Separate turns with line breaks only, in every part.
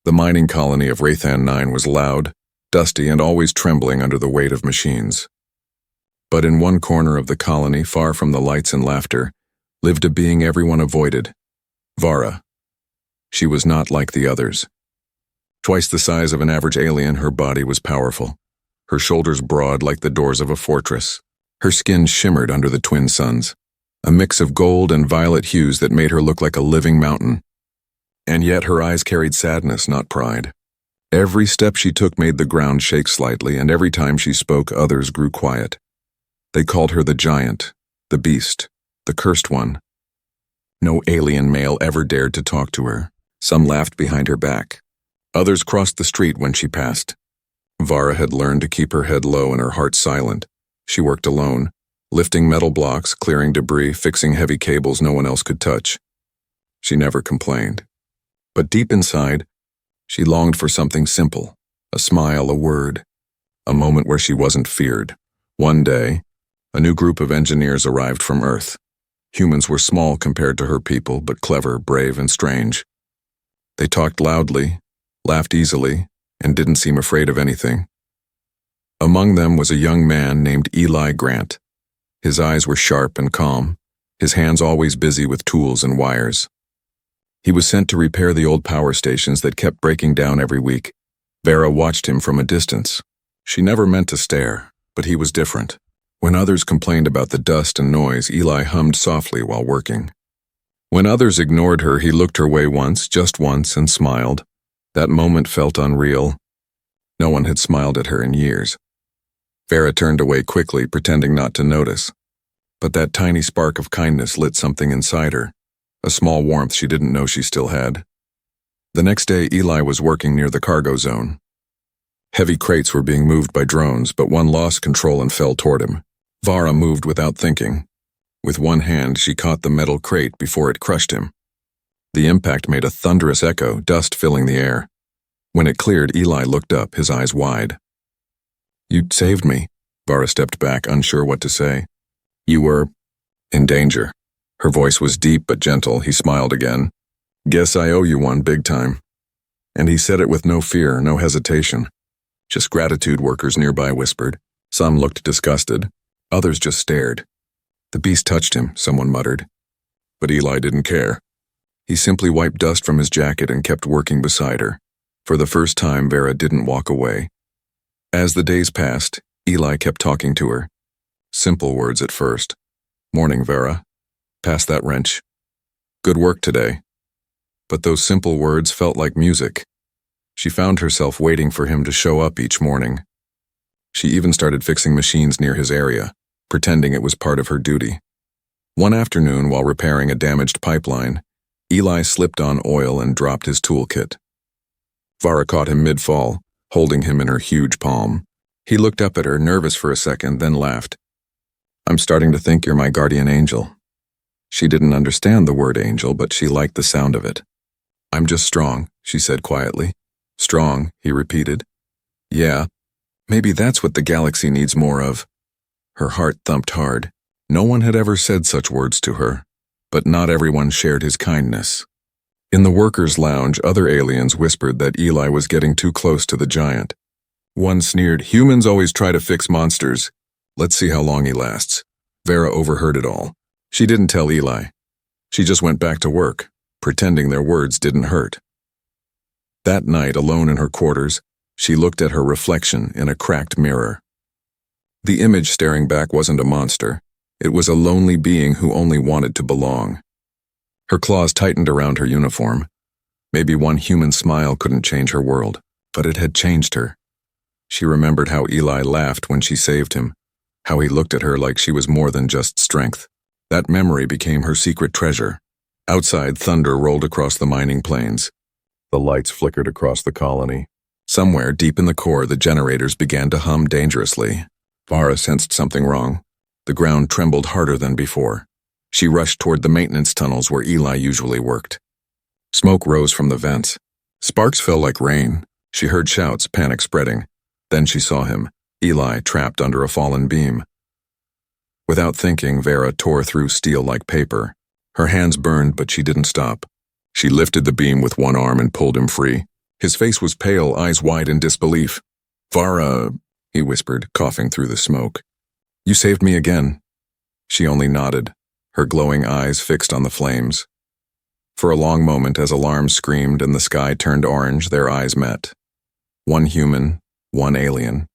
The mining colony of Rathan 9 was loud, dusty, and always trembling under the weight of machines. But in one corner of the colony, far from the lights and laughter, lived a being everyone avoided, Vara. She was not like the others. Twice the size of an average alien, her body was powerful, her shoulders broad like the doors of a fortress. Her skin shimmered under the twin suns, a mix of gold and violet hues that made her look like a living mountain. And yet her eyes carried sadness, not pride. Every step she took made the ground shake slightly, and every time she spoke, others grew quiet. They called her the giant, the beast, the cursed one. No alien male ever dared to talk to her. Some laughed behind her back. Others crossed the street when she passed. Vara had learned to keep her head low and her heart silent. She worked alone, lifting metal blocks, clearing debris, fixing heavy cables no one else could touch. She never complained. But deep inside, she longed for something simple, a smile, a word, a moment where she wasn't feared. One day, a new group of engineers arrived from Earth. Humans were small compared to her people, but clever, brave, and strange. They talked loudly, laughed easily, and didn't seem afraid of anything. Among them was a young man named Eli Grant. His eyes were sharp and calm, his hands always busy with tools and wires. He was sent to repair the old power stations that kept breaking down every week. Vara watched him from a distance. She never meant to stare, but he was different. When others complained about the dust and noise, Eli hummed softly while working. When others ignored her, he looked her way once, just once, and smiled. That moment felt unreal. No one had smiled at her in years. Vara turned away quickly, pretending not to notice. But that tiny spark of kindness lit something inside her. A small warmth she didn't know she still had. The next day, Eli was working near the cargo zone. Heavy crates were being moved by drones, but one lost control and fell toward him. Vara moved without thinking. With one hand, she caught the metal crate before it crushed him. The impact made a thunderous echo, dust filling the air. When it cleared, Eli looked up, his eyes wide. "You saved me." Vara stepped back, unsure what to say. "You were in danger." Her voice was deep but gentle. He smiled again. "Guess I owe you one, big time." And he said it with no fear, no hesitation. "Just gratitude," workers nearby whispered. Some looked disgusted. Others just stared. "The beast touched him," someone muttered. But Eli didn't care. He simply wiped dust from his jacket and kept working beside her. For the first time, Vara didn't walk away. As the days passed, Eli kept talking to her. Simple words at first. "Morning, Vara. Pass that wrench. Good work today." But those simple words felt like music. She found herself waiting for him to show up each morning. She even started fixing machines near his area, pretending it was part of her duty. One afternoon, while repairing a damaged pipeline, Eli slipped on oil and dropped his toolkit. Vara caught him mid-fall, holding him in her huge palm. He looked up at her, nervous for a second, then laughed. "I'm starting to think you're my guardian angel." She didn't understand the word angel, but she liked the sound of it. "I'm just strong," she said quietly. "Strong," he repeated. "Yeah, maybe that's what the galaxy needs more of." Her heart thumped hard. No one had ever said such words to her, but not everyone shared his kindness. In the workers' lounge, other aliens whispered that Eli was getting too close to the giant. One sneered, "Humans always try to fix monsters. Let's see how long he lasts." Vara overheard it all. She didn't tell Eli. She just went back to work, pretending their words didn't hurt. That night, alone in her quarters, she looked at her reflection in a cracked mirror. The image staring back wasn't a monster. It was a lonely being who only wanted to belong. Her claws tightened around her uniform. Maybe one human smile couldn't change her world, but it had changed her. She remembered how Eli laughed when she saved him, how he looked at her like she was more than just strength. That memory became her secret treasure. Outside, thunder rolled across the mining plains. The lights flickered across the colony. Somewhere deep in the core, the generators began to hum dangerously. Vara sensed something wrong. The ground trembled harder than before. She rushed toward the maintenance tunnels where Eli usually worked. Smoke rose from the vents. Sparks fell like rain. She heard shouts, panic spreading. Then she saw him, Eli, trapped under a fallen beam. Without thinking, Vara tore through steel like paper. Her hands burned, but she didn't stop. She lifted the beam with one arm and pulled him free. His face was pale, eyes wide in disbelief. "Vara," he whispered, coughing through the smoke. "You saved me again." She only nodded, her glowing eyes fixed on the flames. For a long moment, as alarms screamed and the sky turned orange, their eyes met. One human, one alien.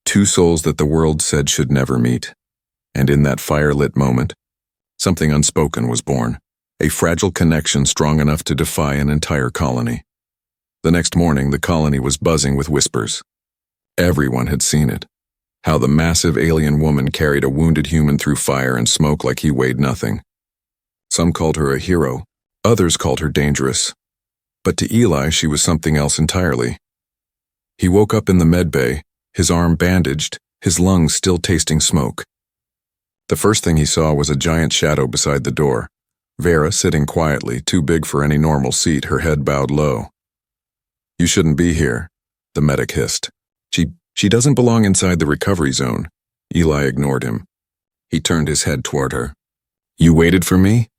Two souls that the world said should never meet. And in that fire-lit moment, something unspoken was born, a fragile connection strong enough to defy an entire colony. The next morning, the colony was buzzing with whispers. Everyone had seen it. How the massive alien woman carried a wounded human through fire and smoke like he weighed nothing. Some called her a hero, others called her dangerous. But to Eli, she was something else entirely. He woke up in the med bay, his arm bandaged, his lungs still tasting smoke. The first thing he saw was a giant shadow beside the door. Vara sitting quietly, too big for any normal seat, her head bowed low. "You shouldn't be here," the medic hissed. She doesn't belong inside the recovery zone." Eli ignored him. He turned his head toward her. "You waited for me?"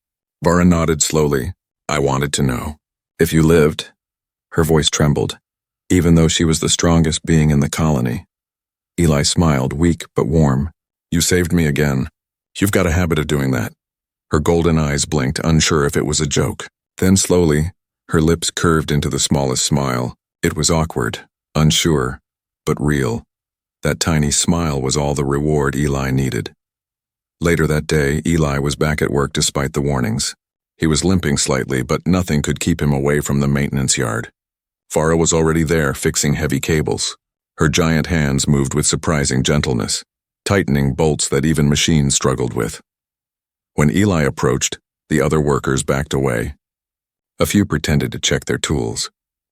Vara nodded slowly. "I wanted to know. If you lived." Her voice trembled, even though she was the strongest being in the colony. Eli smiled, weak but warm. "You saved me again. You've got a habit of doing that." Her golden eyes blinked, unsure if it was a joke. Then slowly, her lips curved into the smallest smile. It was awkward, unsure, but real. That tiny smile was all the reward Eli needed. Later that day, Eli was back at work despite the warnings. He was limping slightly, but nothing could keep him away from the maintenance yard. Vara was already there, fixing heavy cables. Her giant hands moved with surprising gentleness, tightening bolts that even machines struggled with. When Eli approached, the other workers backed away. A few pretended to check their tools.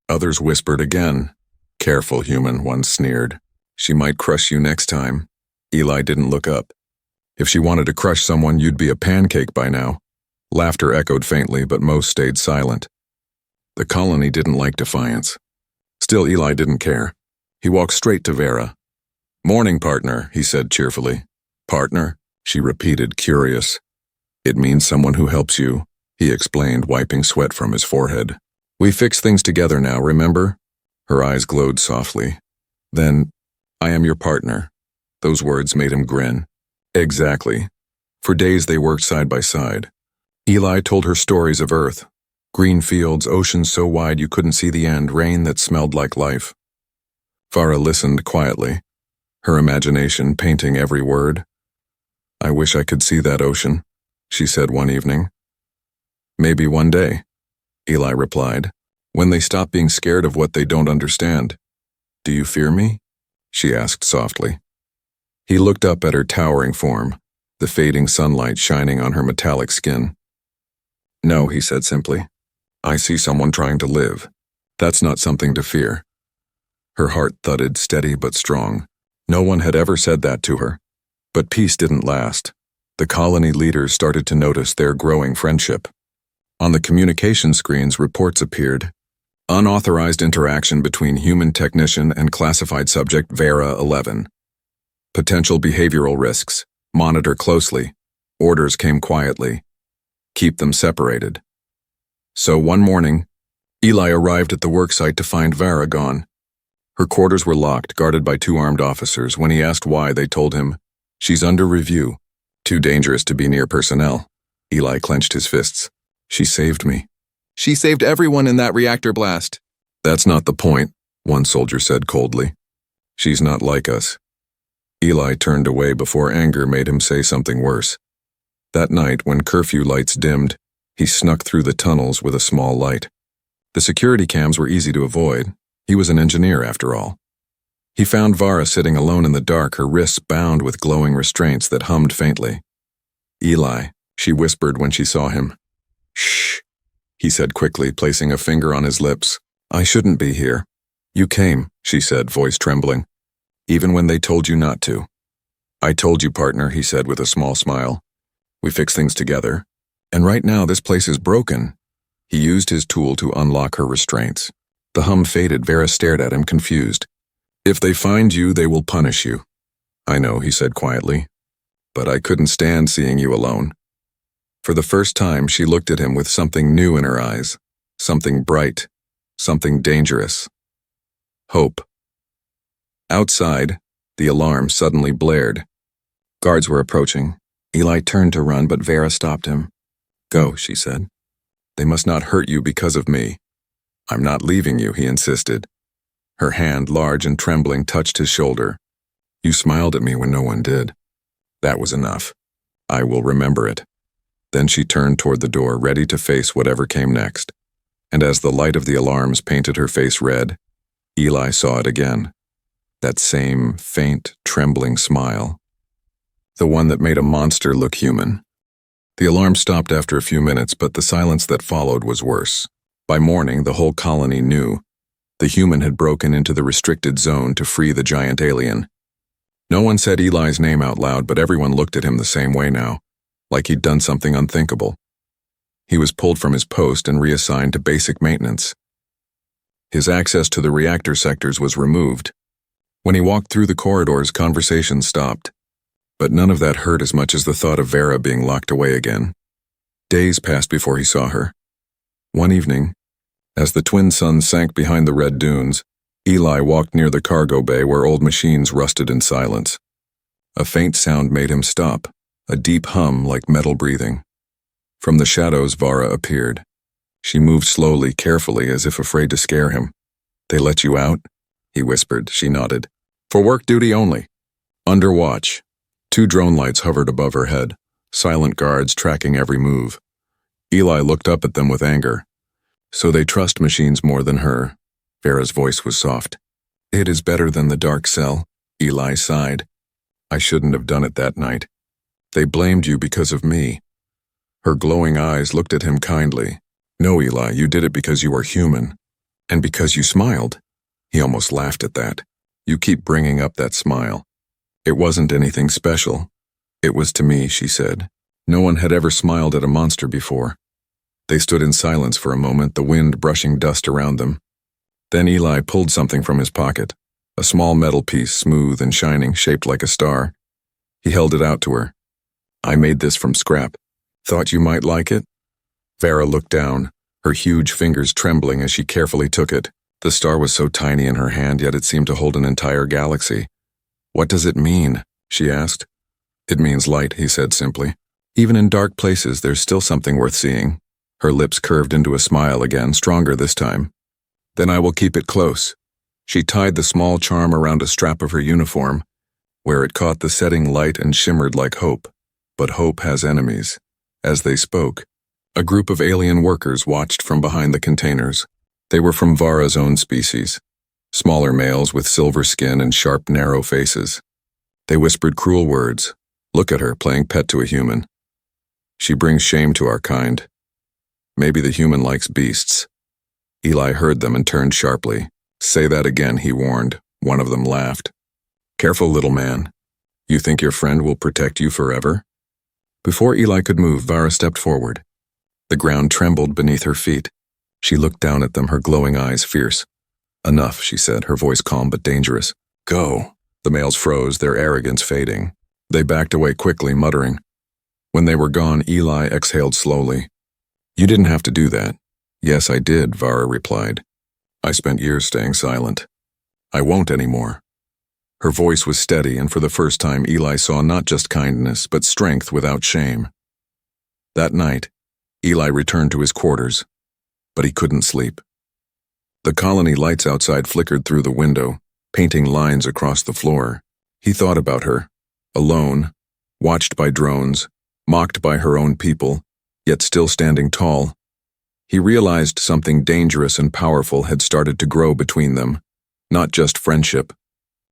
Others whispered again. "Careful, human," one sneered. "She might crush you next time." Eli didn't look up. "If she wanted to crush someone, you'd be a pancake by now." Laughter echoed faintly, but most stayed silent. The colony didn't like defiance. Still, Eli didn't care. He walked straight to Vara. "Morning, partner," he said cheerfully. "Partner?" she repeated, curious. "It means someone who helps you," he explained, wiping sweat from his forehead. "We fix things together now, remember?" Her eyes glowed softly. Then, "I am your partner." Those words made him grin. Exactly. For days they worked side by side. Eli told her stories of Earth. Green fields, oceans so wide you couldn't see the end, rain that smelled like life. Vara listened quietly, her imagination painting every word. "I wish I could see that ocean," she said one evening. "Maybe one day," Eli replied, "when they stop being scared of what they don't understand." "Do you fear me?" she asked softly. He looked up at her towering form, the fading sunlight shining on her metallic skin. "No," he said simply. "I see someone trying to live. That's not something to fear." Her heart thudded, steady but strong. No one had ever said that to her. But peace didn't last. The colony leaders started to notice their growing friendship. On the communication screens, reports appeared. Unauthorized interaction between human technician and classified subject Vara 11. Potential behavioral risks. Monitor closely. Orders came quietly. Keep them separated. So one morning, Eli arrived at the worksite to find Vara gone. Her quarters were locked, guarded by 2 armed officers. When he asked why, they told him, "She's under review. Too dangerous to be near personnel." Eli clenched his fists. "She saved me." "She saved everyone in that reactor blast." "That's not the point," one soldier said coldly. "She's not like us." Eli turned away before anger made him say something worse. That night, when curfew lights dimmed, he snuck through the tunnels with a small light. The security cams were easy to avoid. He was an engineer, after all. He found Vara sitting alone in the dark, her wrists bound with glowing restraints that hummed faintly. "Eli," she whispered when she saw him. "Shh," he said quickly, placing a finger on his lips. "I shouldn't be here." "You came," she said, voice trembling. "Even when they told you not to." "I told you, partner," he said with a small smile. "We fix things together. And right now this place is broken." He used his tool to unlock her restraints. The hum faded. Vara stared at him, confused. "If they find you, they will punish you." "I know," he said quietly. "But I couldn't stand seeing you alone." For the first time, she looked at him with something new in her eyes. Something bright. Something dangerous. Hope. Outside, the alarm suddenly blared. Guards were approaching. Eli turned to run, but Vara stopped him. "Go," she said. "They must not hurt you because of me." "I'm not leaving you," he insisted. Her hand, large and trembling, touched his shoulder. "You smiled at me when no one did. That was enough. I will remember it." Then she turned toward the door, ready to face whatever came next. And as the light of the alarms painted her face red, Eli saw it again. That same faint, trembling smile. The one that made a monster look human. The alarm stopped after a few minutes, but the silence that followed was worse. By morning, the whole colony knew. The human had broken into the restricted zone to free the giant alien. No one said Eli's name out loud, but everyone looked at him the same way now, like he'd done something unthinkable. He was pulled from his post and reassigned to basic maintenance. His access to the reactor sectors was removed. When he walked through the corridors, conversation stopped. But none of that hurt as much as the thought of Vara being locked away again. Days passed before he saw her. One evening, as the twin suns sank behind the red dunes, Eli walked near the cargo bay where old machines rusted in silence. A faint sound made him stop, a deep hum like metal breathing. From the shadows, Vara appeared. She moved slowly, carefully, as if afraid to scare him. "They let you out?" he whispered. She nodded. "For work duty only. Under watch." 2 drone lights hovered above her head, silent guards tracking every move. Eli looked up at them with anger. "So they trust machines more than her." Vara's voice was soft. "It is better than the dark cell," Eli sighed. "I shouldn't have done it that night. They blamed you because of me." Her glowing eyes looked at him kindly. "No, Eli, you did it because you are human. And because you smiled." He almost laughed at that. "You keep bringing up that smile." "It wasn't anything special. It was to me," she said. No one had ever smiled at a monster before. They stood in silence for a moment, the wind brushing dust around them. Then Eli pulled something from his pocket, a small metal piece, smooth and shining, shaped like a star. He held it out to her. "I made this from scrap. Thought you might like it?" Vara looked down, her huge fingers trembling as she carefully took it. The star was so tiny in her hand, yet it seemed to hold an entire galaxy. "What does it mean?" she asked. "It means light," he said simply. "Even in dark places, there's still something worth seeing." Her lips curved into a smile again, stronger this time. "Then I will keep it close." She tied the small charm around a strap of her uniform, where it caught the setting light and shimmered like hope. But hope has enemies. As they spoke, a group of alien workers watched from behind the containers. They were from Vara's own species. Smaller males with silver skin and sharp, narrow faces. They whispered cruel words. "Look at her, playing pet to a human. She brings shame to our kind. Maybe the human likes beasts." Eli heard them and turned sharply. "Say that again," he warned. One of them laughed. "Careful, little man. You think your friend will protect you forever?" Before Eli could move, Vara stepped forward. The ground trembled beneath her feet. She looked down at them, her glowing eyes fierce. "Enough," she said, her voice calm but dangerous. "Go." The males froze, their arrogance fading. They backed away quickly, muttering. When they were gone, Eli exhaled slowly. "You didn't have to do that." "Yes, I did," Vara replied. "I spent years staying silent. I won't anymore." Her voice was steady, and for the first time Eli saw not just kindness, but strength without shame. That night, Eli returned to his quarters, but he couldn't sleep. The colony lights outside flickered through the window, painting lines across the floor. He thought about her, alone, watched by drones, mocked by her own people, yet still standing tall. He realized something dangerous and powerful had started to grow between them, not just friendship,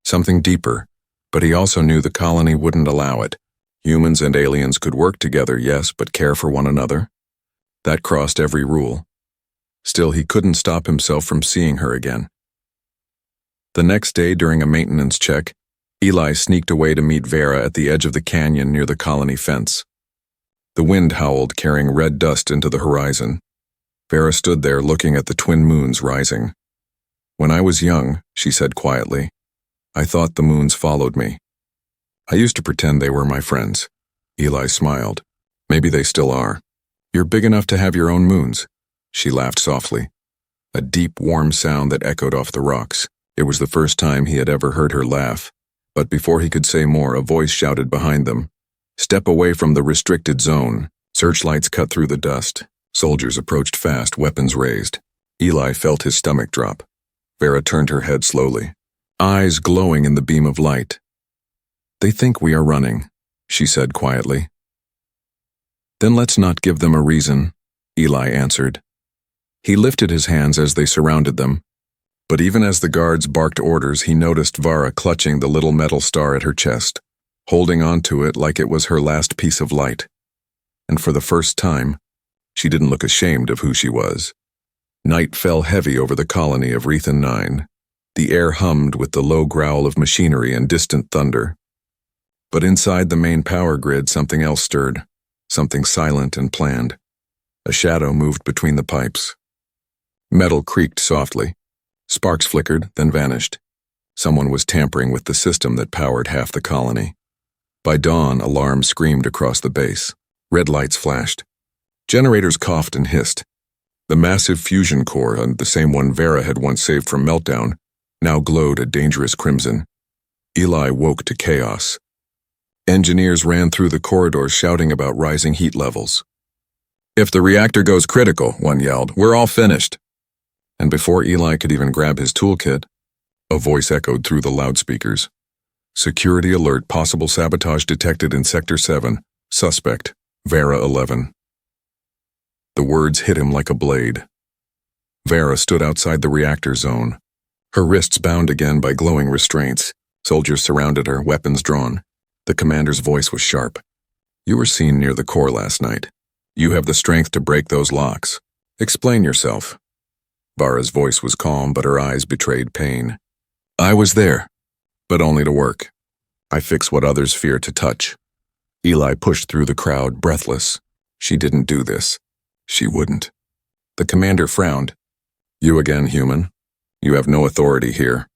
something deeper, but he also knew the colony wouldn't allow it. Humans and aliens could work together, yes, but care for one another? That crossed every rule. Still, he couldn't stop himself from seeing her again. The next day, during a maintenance check, Eli sneaked away to meet Vara at the edge of the canyon near the colony fence. The wind howled, carrying red dust into the horizon. Vara stood there looking at the twin moons rising. "When I was young," she said quietly, "I thought the moons followed me. I used to pretend they were my friends." Eli smiled. "Maybe they still are. You're big enough to have your own moons." She laughed softly. a deep, warm sound that echoed off the rocks. It was the first time he had ever heard her laugh, but before he could say more, a voice shouted behind them, "Step away from the restricted zone." Searchlights cut through the dust. Soldiers approached fast, weapons raised. Eli felt his stomach drop. Vara turned her head slowly, eyes glowing in the beam of light. "They think we are running," she said quietly. "Then let's not give them a reason," Eli answered. He lifted his hands as they surrounded them, but even as the guards barked orders, he noticed Vara clutching the little metal star at her chest, holding onto it like it was her last piece of light. And for the first time, she didn't look ashamed of who she was. Night fell heavy over the colony of Rethan 9. The air hummed with the low growl of machinery and distant thunder. But inside the main power grid, something else stirred, something silent and planned. A shadow moved between the pipes. Metal creaked softly. Sparks flickered, then vanished. Someone was tampering with the system that powered half the colony. By dawn, alarms screamed across the base. Red lights flashed. Generators coughed and hissed. The massive fusion core, the same one Vara had once saved from meltdown, now glowed a dangerous crimson. Eli woke to chaos. Engineers ran through the corridors shouting about rising heat levels. "If the reactor goes critical," one yelled, "we're all finished." And before Eli could even grab his toolkit, a voice echoed through the loudspeakers. "Security alert, possible sabotage detected in Sector 7. Suspect, Vara 11. The words hit him like a blade. Vara stood outside the reactor zone, her wrists bound again by glowing restraints. Soldiers surrounded her, weapons drawn. The commander's voice was sharp. "You were seen near the core last night. You have the strength to break those locks. Explain yourself." Vara's voice was calm, but her eyes betrayed pain. "I was there, but only to work. I fix what others fear to touch." Eli pushed through the crowd, breathless. She didn't do this. She wouldn't. The commander frowned. "You again, human. You have no authority here."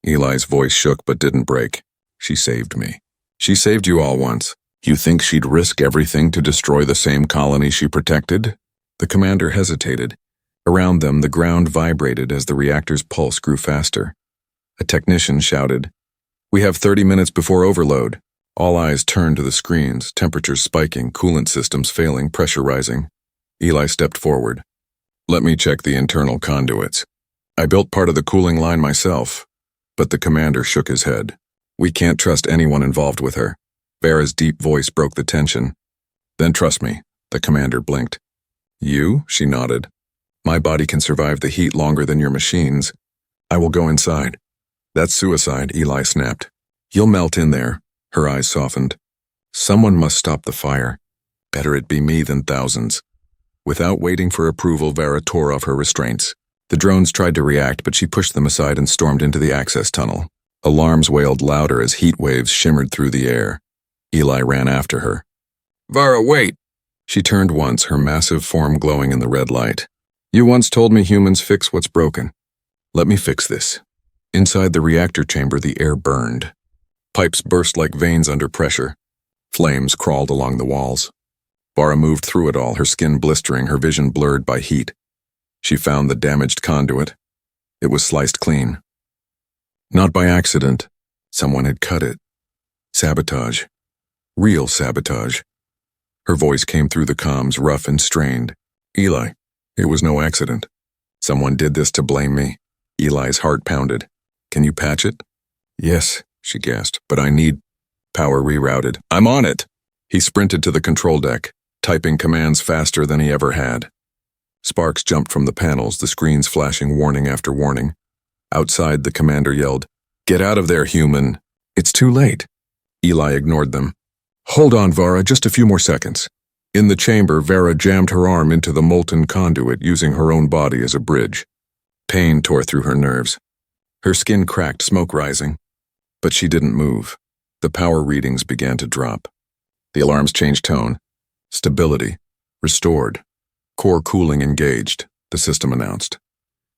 Eli's voice shook but didn't break. "She saved me. She saved you all once. You think she'd risk everything to destroy the same colony she protected?" The commander hesitated. Around them, the ground vibrated as the reactor's pulse grew faster. A technician shouted, "We have 30 minutes before overload." All eyes turned to the screens, temperatures spiking, coolant systems failing, pressure rising. Eli stepped forward. "Let me check the internal conduits. I built part of the cooling line myself." But the commander shook his head. "We can't trust anyone involved with her." Vara's deep voice broke the tension. "Then trust me," the commander blinked. "You?" She nodded. "My body can survive the heat longer than your machines. I will go inside." "That's suicide," Eli snapped. "You'll melt in there." Her eyes softened. "Someone must stop the fire. Better it be me than thousands." Without waiting for approval, Vara tore off her restraints. The drones tried to react, but she pushed them aside and stormed into the access tunnel. Alarms wailed louder as heat waves shimmered through the air. Eli ran after her. "Vara, wait!" She turned once, her massive form glowing in the red light. "You once told me humans fix what's broken. Let me fix this." Inside the reactor chamber, the air burned. Pipes burst like veins under pressure. Flames crawled along the walls. Vara moved through it all, her skin blistering, her vision blurred by heat. She found the damaged conduit. It was sliced clean. Not by accident. Someone had cut it. Sabotage. Real sabotage. Her voice came through the comms, rough and strained. "Eli, it was no accident. Someone did this to blame me." Eli's heart pounded. "Can you patch it?" "Yes," she gasped, "but I need..." Power rerouted. "I'm on it!" He sprinted to the control deck, typing commands faster than he ever had. Sparks jumped from the panels, the screens flashing warning after warning. Outside, the commander yelled, "Get out of there, human!" "It's too late." Eli ignored them. "Hold on, Vara, just a few more seconds." In the chamber, Vara jammed her arm into the molten conduit, using her own body as a bridge. Pain tore through her nerves. Her skin cracked, smoke rising. But she didn't move. The power readings began to drop. The alarms changed tone. "Stability. Restored. Core cooling engaged," the system announced.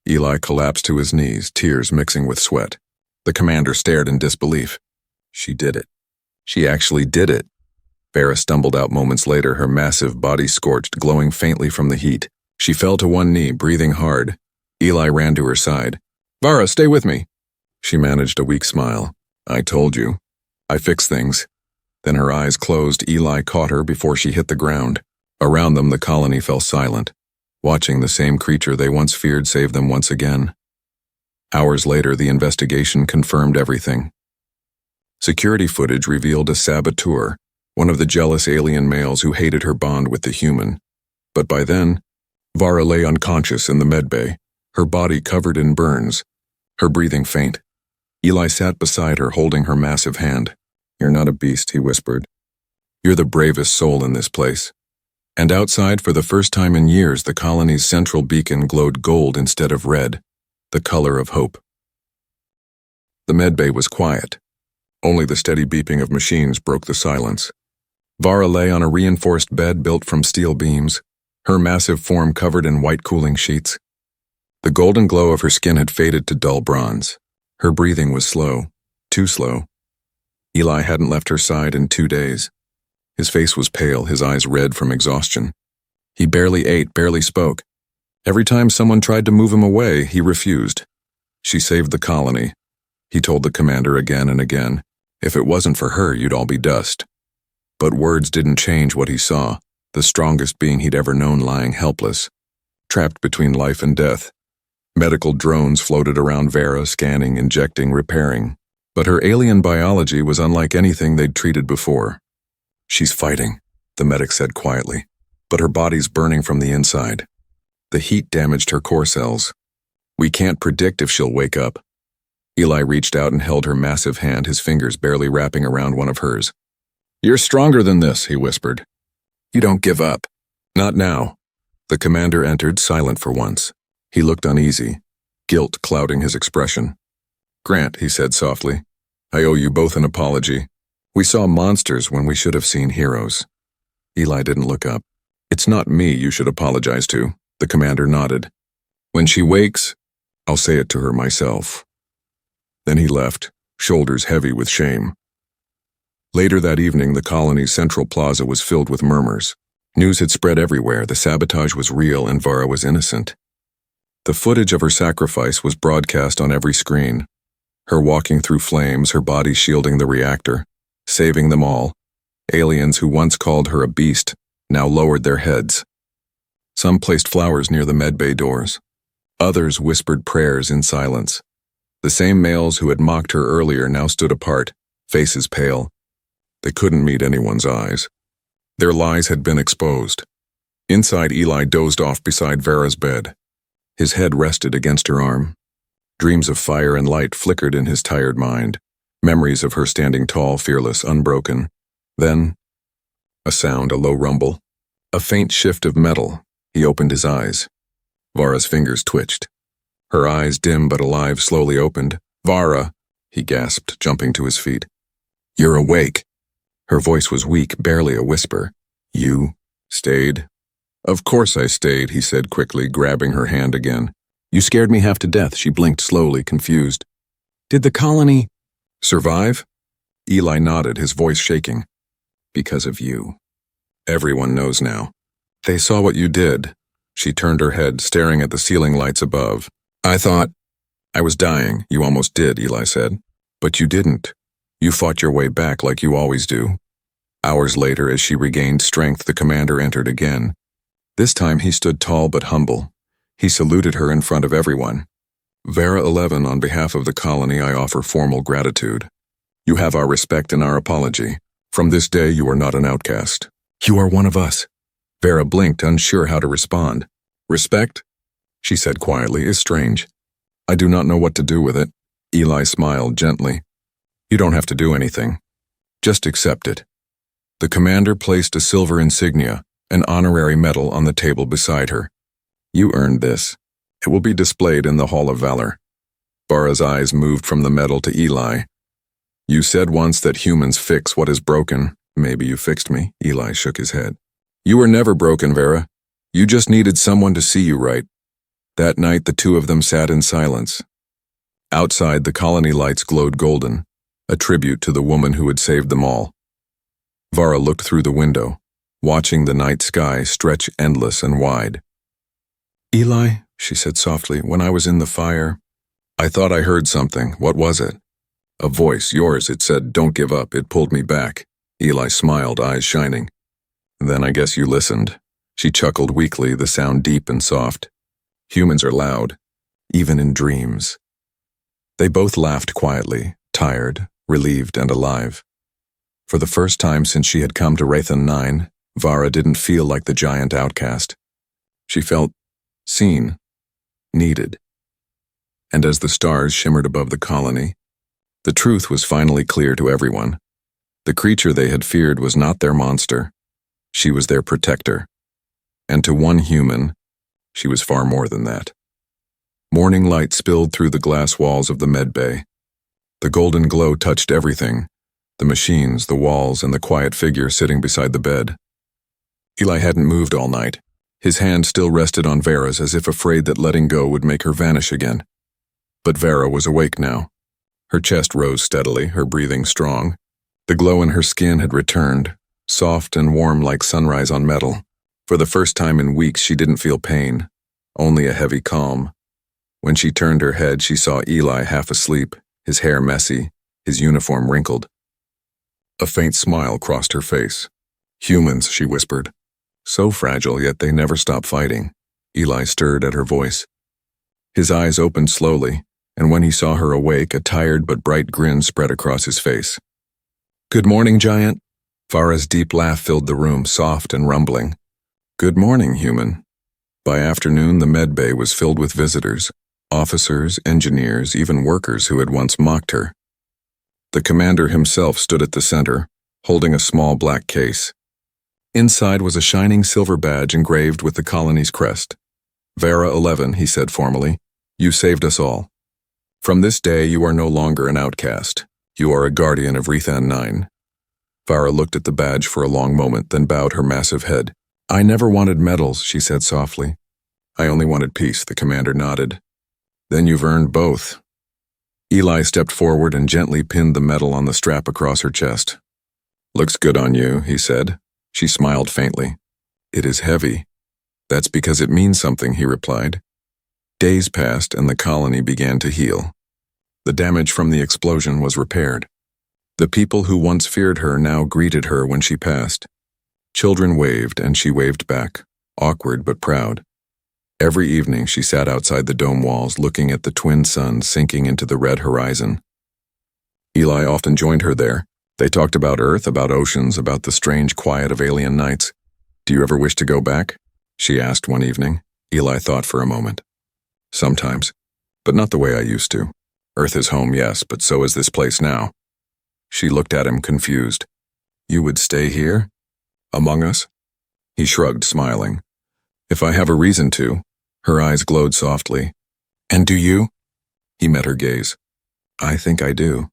Eli collapsed to his knees, tears mixing with sweat. The commander stared in disbelief. She did it. She actually did it. Vara stumbled out moments later, her massive body scorched, glowing faintly from the heat. She fell to one knee, breathing hard. Eli ran to her side. Vara, stay with me. She managed a weak smile. I told you. I fix things. Then her eyes closed. Eli caught her before she hit the ground. Around them, the colony fell silent, watching the same creature they once feared save them once again. Hours later, the investigation confirmed everything. Security footage revealed a saboteur, one of the jealous alien males who hated her bond with the human. But by then, Vara lay unconscious in the medbay, her body covered in burns, her breathing faint. Eli sat beside her, holding her massive hand. You're not a beast, he whispered. You're the bravest soul in this place. And outside, for the first time in years, the colony's central beacon glowed gold instead of red, the color of hope. The medbay was quiet. Only the steady beeping of machines broke the silence. Vara lay on a reinforced bed built from steel beams, her massive form covered in white cooling sheets. The golden glow of her skin had faded to dull bronze. Her breathing was slow, too slow. Eli hadn't left her side in 2 days. His face was pale, his eyes red from exhaustion. He barely ate, barely spoke. Every time someone tried to move him away, he refused. She saved the colony, he told the commander again and again. If it wasn't for her, you'd all be dust. But words didn't change what he saw, the strongest being he'd ever known lying helpless, trapped between life and death. Medical drones floated around Vara, scanning, injecting, repairing. But her alien biology was unlike anything they'd treated before. She's fighting, the medic said quietly, but her body's burning from the inside. The heat damaged her core cells. We can't predict if she'll wake up. Eli reached out and held her massive hand, his fingers barely wrapping around one of hers. You're stronger than this, he whispered. You don't give up. Not now. The commander entered, silent for once. He looked uneasy, guilt clouding his expression. Grant, he said softly, I owe you both an apology. We saw monsters when we should have seen heroes. Eli didn't look up. It's not me you should apologize to, the commander nodded. When she wakes, I'll say it to her myself. Then he left, shoulders heavy with shame. Later that evening, the colony's central plaza was filled with murmurs. News had spread everywhere. The sabotage was real and Vara was innocent. The footage of her sacrifice was broadcast on every screen. Her walking through flames, her body shielding the reactor, saving them all. Aliens who once called her a beast now lowered their heads. Some placed flowers near the medbay doors. Others whispered prayers in silence. The same males who had mocked her earlier now stood apart, faces pale. They couldn't meet anyone's eyes. Their lies had been exposed. Inside, Eli dozed off beside Vara's bed. His head rested against her arm. Dreams of fire and light flickered in his tired mind, memories of her standing tall, fearless, unbroken. Then, a sound, a low rumble, a faint shift of metal. He opened his eyes. Vara's fingers twitched. Her eyes, dim but alive, slowly opened. Vara, he gasped, jumping to his feet. You're awake. Her voice was weak, barely a whisper. You stayed? Of course I stayed, he said quickly, grabbing her hand again. You scared me half to death, she blinked slowly, confused. Did the colony survive? Eli nodded, his voice shaking. Because of you. Everyone knows now. They saw what you did. She turned her head, staring at the ceiling lights above. I thought I was dying. You almost did, Eli said. But you didn't. You fought your way back like you always do. Hours later, as she regained strength, the commander entered again. This time he stood tall but humble. He saluted her in front of everyone. Vara 11, on behalf of the colony, I offer formal gratitude. You have our respect and our apology. From this day, you are not an outcast. You are one of us. Vara blinked, unsure how to respond. Respect, she said quietly, is strange. I do not know what to do with it. Eli smiled gently. You don't have to do anything. Just accept it. The commander placed a silver insignia, an honorary medal, on the table beside her. You earned this. It will be displayed in the Hall of Valor. Vara's eyes moved from the medal to Eli. You said once that humans fix what is broken. Maybe you fixed me. Eli shook his head. You were never broken, Vara. You just needed someone to see you right. That night, the two of them sat in silence. Outside, the colony lights glowed golden, a tribute to the woman who had saved them all. Vara looked through the window, watching the night sky stretch endless and wide. Eli, she said softly. When I was in the fire, I thought I heard something. What was it? A voice, yours, it said, don't give up. It pulled me back. Eli smiled, eyes shining. Then I guess you listened. She chuckled weakly, the sound deep and soft. Humans are loud, even in dreams. They both laughed quietly, tired, relieved, and alive. For the first time since she had come to Wraithen 9, Vara didn't feel like the giant outcast. She felt seen, needed. And as the stars shimmered above the colony, the truth was finally clear to everyone. The creature they had feared was not their monster. She was their protector. And to one human, she was far more than that. Morning light spilled through the glass walls of the med bay. The golden glow touched everything, the machines, the walls, and the quiet figure sitting beside the bed. Eli hadn't moved all night. His hand still rested on Vara's as if afraid that letting go would make her vanish again. But Vara was awake now. Her chest rose steadily, her breathing strong. The glow in her skin had returned, soft and warm like sunrise on metal. For the first time in weeks, she didn't feel pain, only a heavy calm. When she turned her head, she saw Eli half asleep, his hair messy, his uniform wrinkled. A faint smile crossed her face. Humans, she whispered. So fragile, yet they never stop fighting. Eli stirred at her voice. His eyes opened slowly, and when he saw her awake, a tired but bright grin spread across his face. Good morning, Giant. Vara's deep laugh filled the room, soft and rumbling. Good morning, human. By afternoon, the med bay was filled with visitors, officers, engineers, even workers who had once mocked her. The commander himself stood at the center, holding a small black case. Inside was a shining silver badge engraved with the colony's crest. Vara 11, he said formally, you saved us all. From this day, you are no longer an outcast. You are a guardian of Wraithen 9. Vara looked at the badge for a long moment, then bowed her massive head. I never wanted medals, she said softly. I only wanted peace, the commander nodded. Then you've earned both. Eli stepped forward and gently pinned the medal on the strap across her chest. Looks good on you, he said. She smiled faintly. It is heavy. That's because it means something, he replied. Days passed and the colony began to heal. The damage from the explosion was repaired. The people who once feared her now greeted her when she passed. Children waved and she waved back, awkward but proud. Every evening she sat outside the dome walls looking at the twin suns sinking into the red horizon. Eli often joined her there. They talked about Earth, about oceans, about the strange quiet of alien nights. Do you ever wish to go back? She asked one evening. Eli thought for a moment. Sometimes, but not the way I used to. Earth is home, yes, but so is this place now. She looked at him confused. You would stay here? Among us? He shrugged, smiling. If I have a reason to. Her eyes glowed softly. And do you? He met her gaze. I think I do.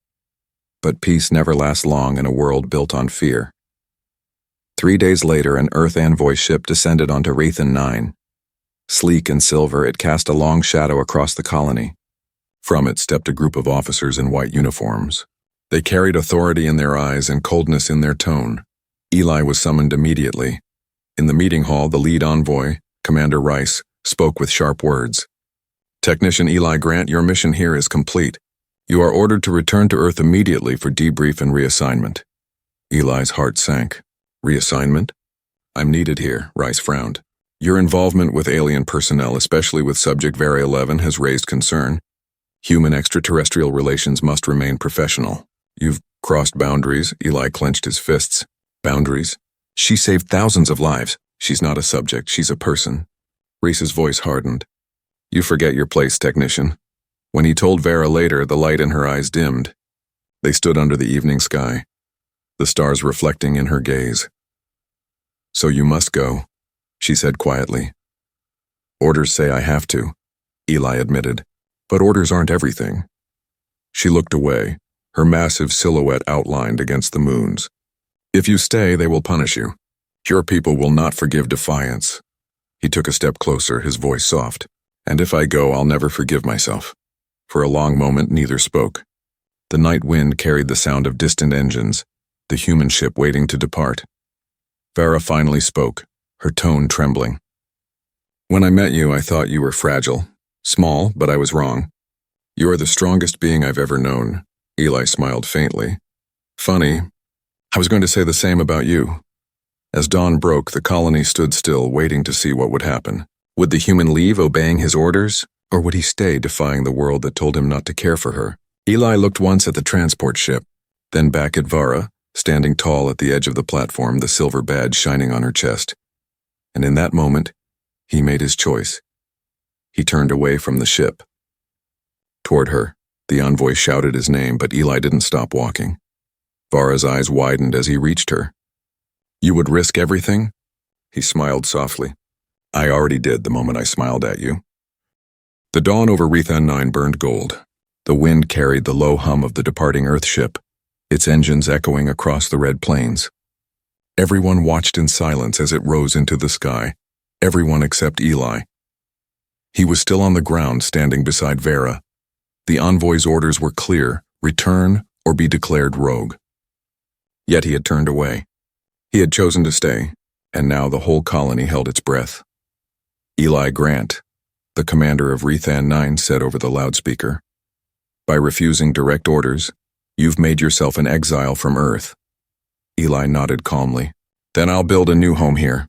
But peace never lasts long in a world built on fear. 3 days later, an Earth envoy ship descended onto Wraithen 9. Sleek and silver, it cast a long shadow across the colony. From it stepped a group of officers in white uniforms. They carried authority in their eyes and coldness in their tone. Eli was summoned immediately. In the meeting hall, the lead envoy, Commander Rice, spoke with sharp words. Technician Eli Grant, your mission here is complete. You are ordered to return to Earth immediately for debrief and reassignment. Eli's heart sank. Reassignment? I'm needed here, Rice frowned. Your involvement with alien personnel, especially with subject Vara 11, has raised concern. Human-extraterrestrial relations must remain professional. You've crossed boundaries, Eli clenched his fists. Boundaries? She saved thousands of lives. She's not a subject, she's a person. Reese's voice hardened. You forget your place, technician. When he told Vara later, the light in her eyes dimmed. They stood under the evening sky, the stars reflecting in her gaze. So you must go, she said quietly. Orders say I have to, Eli admitted. But orders aren't everything. She looked away, her massive silhouette outlined against the moons. If you stay, they will punish you. Your people will not forgive defiance. He took a step closer, his voice soft. And if I go, I'll never forgive myself. For a long moment, neither spoke. The night wind carried the sound of distant engines, the human ship waiting to depart. Vara finally spoke, her tone trembling. When I met you, I thought you were fragile. Small, but I was wrong. You are the strongest being I've ever known. Eli smiled faintly. Funny. I was going to say the same about you. As dawn broke, the colony stood still, waiting to see what would happen. Would the human leave, obeying his orders? Or would he stay, defying the world that told him not to care for her? Eli looked once at the transport ship, then back at Vara, standing tall at the edge of the platform, the silver badge shining on her chest. And in that moment, he made his choice. He turned away from the ship. Toward her, the envoy shouted his name, but Eli didn't stop walking. Vara's eyes widened as he reached her. You would risk everything? He smiled softly. I already did the moment I smiled at you. The dawn over Rethan 9 burned gold. The wind carried the low hum of the departing Earthship, its engines echoing across the red plains. Everyone watched in silence as it rose into the sky. Everyone except Eli. He was still on the ground, standing beside Vara. The envoy's orders were clear: return or be declared rogue. Yet he had turned away. He had chosen to stay, and now the whole colony held its breath. Eli Grant, the commander of Rethan 9, said over the loudspeaker, by refusing direct orders, you've made yourself an exile from Earth. Eli nodded calmly. Then I'll build a new home here.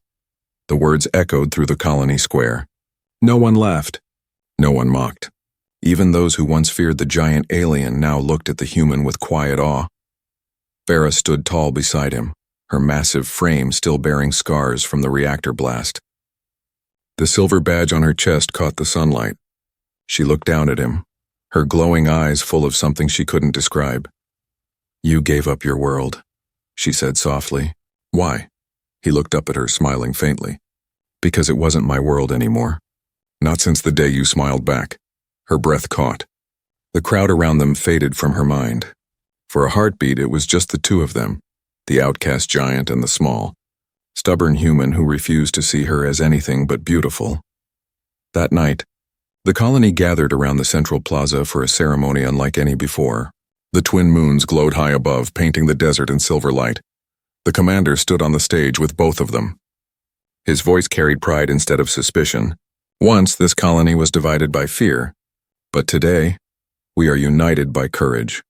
The words echoed through the colony square. No one laughed. No one mocked. Even those who once feared the giant alien now looked at the human with quiet awe. Vara stood tall beside him, her massive frame still bearing scars from the reactor blast. The silver badge on her chest caught the sunlight. She looked down at him, her glowing eyes full of something she couldn't describe. You gave up your world, she said softly. Why? He looked up at her, smiling faintly. Because it wasn't my world anymore. Not since the day you smiled back. Her breath caught. The crowd around them faded from her mind. For a heartbeat, it was just the two of them, the outcast giant and the small, stubborn human who refused to see her as anything but beautiful. That night, the colony gathered around the central plaza for a ceremony unlike any before. The twin moons glowed high above, painting the desert in silver light. The commander stood on the stage with both of them. His voice carried pride instead of suspicion. Once, this colony was divided by fear, but today, we are united by courage,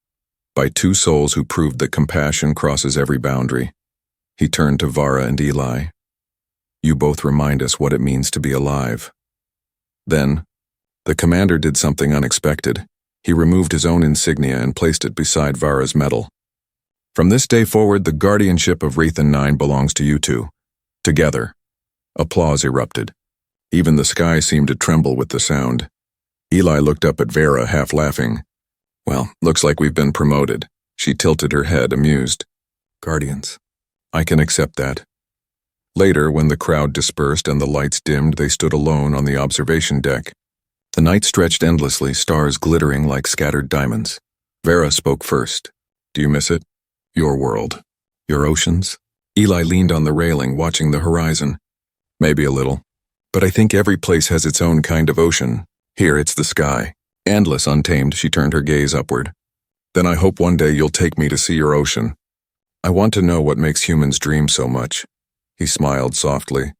by two souls who proved that compassion crosses every boundary. He turned to Vara and Eli. You both remind us what it means to be alive. Then, the commander did something unexpected. He removed his own insignia and placed it beside Vara's medal. From this day forward, the guardianship of Rethan 9 belongs to you two. Together. Applause erupted. Even the sky seemed to tremble with the sound. Eli looked up at Vara, half laughing. Well, looks like we've been promoted. She tilted her head, amused. Guardians. I can accept that. Later, when the crowd dispersed and the lights dimmed, they stood alone on the observation deck. The night stretched endlessly, stars glittering like scattered diamonds. Vara spoke first. Do you miss it? Your world. Your oceans? Eli leaned on the railing, watching the horizon. Maybe a little. But I think every place has its own kind of ocean. Here it's the sky. Endless, untamed, she turned her gaze upward. Then I hope one day you'll take me to see your ocean. I want to know what makes humans dream so much. He smiled softly.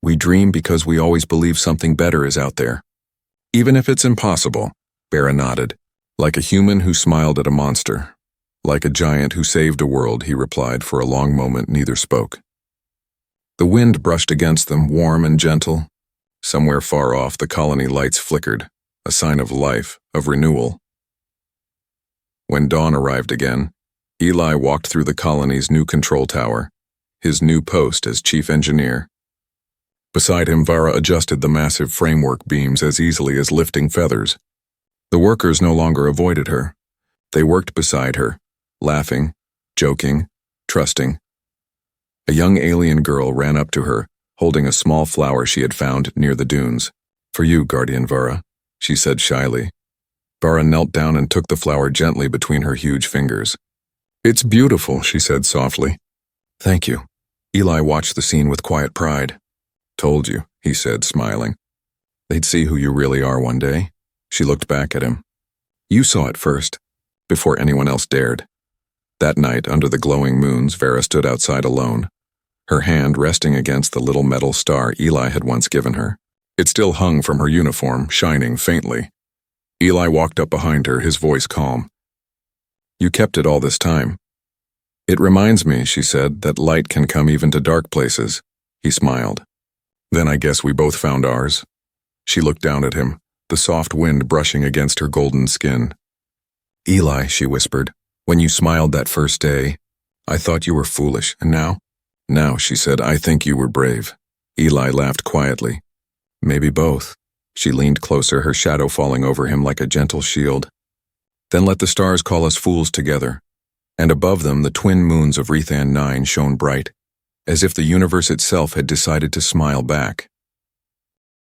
We dream because we always believe something better is out there. Even if it's impossible, Vara nodded. Like a human who smiled at a monster. Like a giant who saved a world, he replied. For a long moment, neither spoke. The wind brushed against them, warm and gentle. Somewhere far off, the colony lights flickered, a sign of life, of renewal. When dawn arrived again, Eli walked through the colony's new control tower, his new post as chief engineer. Beside him, Vara adjusted the massive framework beams as easily as lifting feathers. The workers no longer avoided her. They worked beside her, laughing, joking, trusting. A young alien girl ran up to her, holding a small flower she had found near the dunes. For you, Guardian Vara, she said shyly. Vara knelt down and took the flower gently between her huge fingers. It's beautiful, she said softly. Thank you. Eli watched the scene with quiet pride. Told you, he said, smiling. They'd see who you really are one day. She looked back at him. You saw it first, before anyone else dared. That night, under the glowing moons, Vara stood outside alone, her hand resting against the little metal star Eli had once given her. It still hung from her uniform, shining faintly. Eli walked up behind her, his voice calm. "You kept it all this time." "It reminds me," she said, "that light can come even to dark places." He smiled. "Then I guess we both found ours." She looked down at him, the soft wind brushing against her golden skin. "Eli," she whispered, "when you smiled that first day, I thought you were foolish, and now?" "Now," she said, "I think you were brave." Eli laughed quietly. "Maybe both." She leaned closer, her shadow falling over him like a gentle shield. "Then let the stars call us fools together." And above them the twin moons of Rethan 9 shone bright, as if the universe itself had decided to smile back.